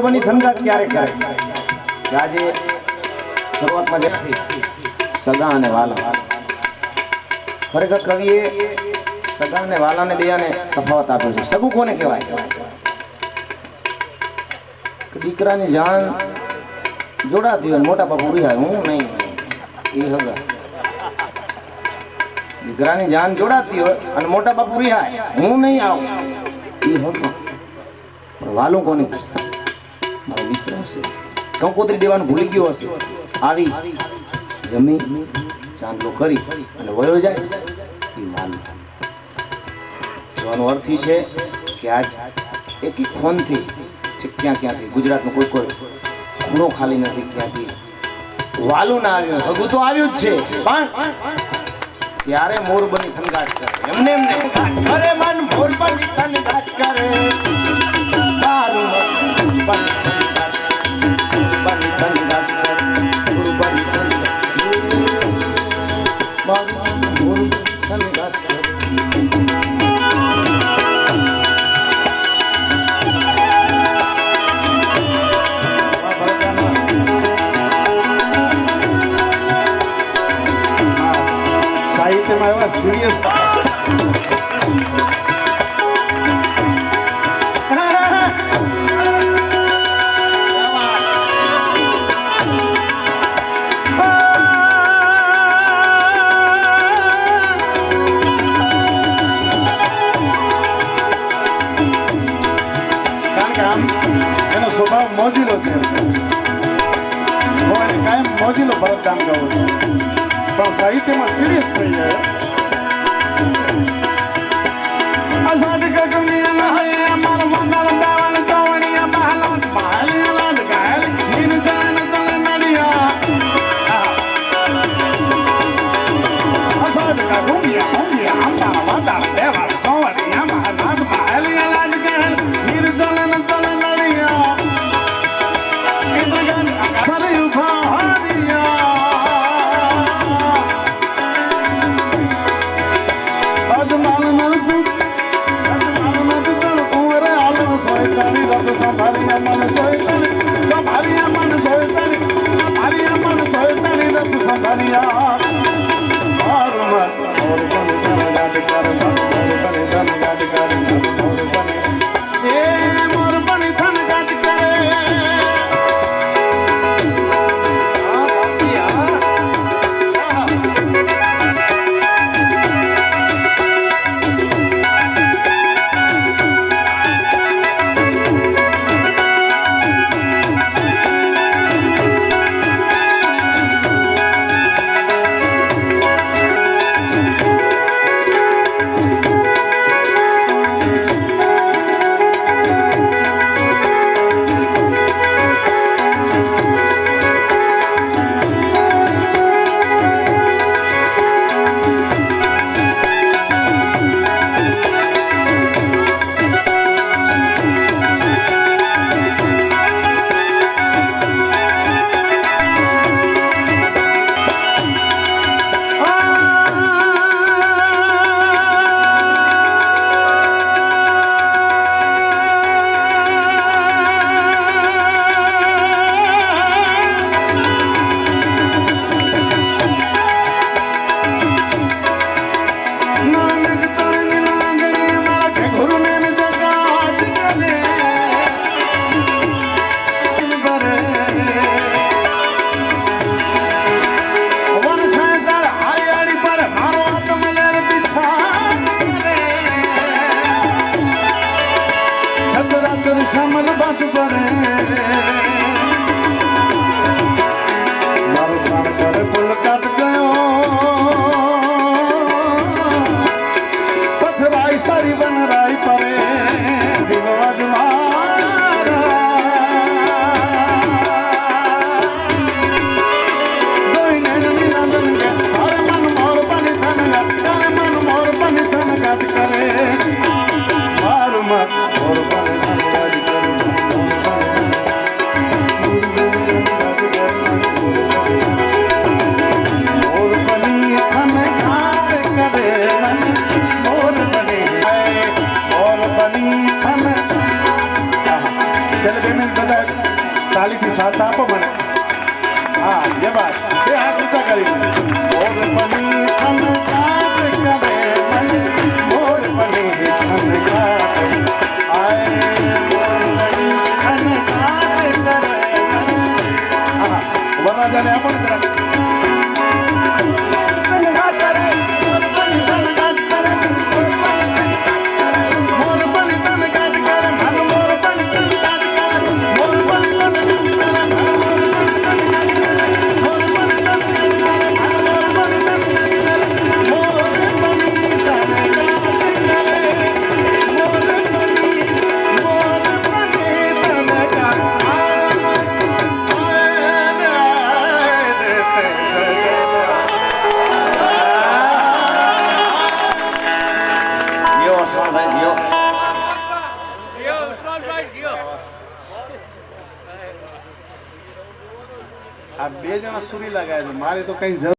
બની થનગાટ ક્યારે ક્યારે કે આજે શરૂઆતમાં જે સગા અને વાલા, ખરેખર કવિએ સગા અને વાલાને બેને તફાવત આપ્યો છે. સગું કોને કહેવાય? દીકરાની જાન જોડાતી હોય, મોટા બાપુ રિહાય, હું નહીં એ હગા. દીકરાની જાન જોડાતી હોય અને મોટા બાપુ રિહાય, હું નહીં આવું એ હગા. વાલું કોને મારો મિત્ર હશે, કંકોત્રી દેવાનું ભૂલી ગયો હશે, આવી જમી ચાંદલો કરી અને વયો જાય એ વાલું. એવાનો અર્થ છે કે આજ એક ફોનથી ક્યાંથી ગુજરાતનો કોઈ ખૂણો ખાલી નથી, ક્યાંથી વાલું ના આવ્યું, હગું તો આવ્યું જ છે, પણ ત્યારે મોર બની થનગાટ કરે. એમને અરે મન મોર બની થનગાટ કરે, તારું મન બની થનગાટ કરે, મોર બની થનગાટ કરે. સાહિત્યમાં એવા સિરિયસ એનો સ્વભાવ મોજીલો છે. હું એને કાયમ મોજીલો ભરત જામ ગાઉં છું, પણ સાહિત્યમાં સિરિયસ થઈ જાય. સાથ આપો મને હા જે બાત બે હાથ ઊંચા કરી મોર બની ખનકાટ કરે મને મોર બની ખનકાટ આય મોર બની ખનકાટ કરે હા વરરાજાને આપો ને જરા ખનકાટ કરે મોર બની ખનકાટ કરે મોર બની ખનકાટ કરે મન મોર બની ખનકાટ કરે મોર બની ખનકાટ જીઓ ઉસ્માનભાઈ જીઓ. આ બે જણા સુરી લગાવ્યા છે મારે તો કઈ જરૂર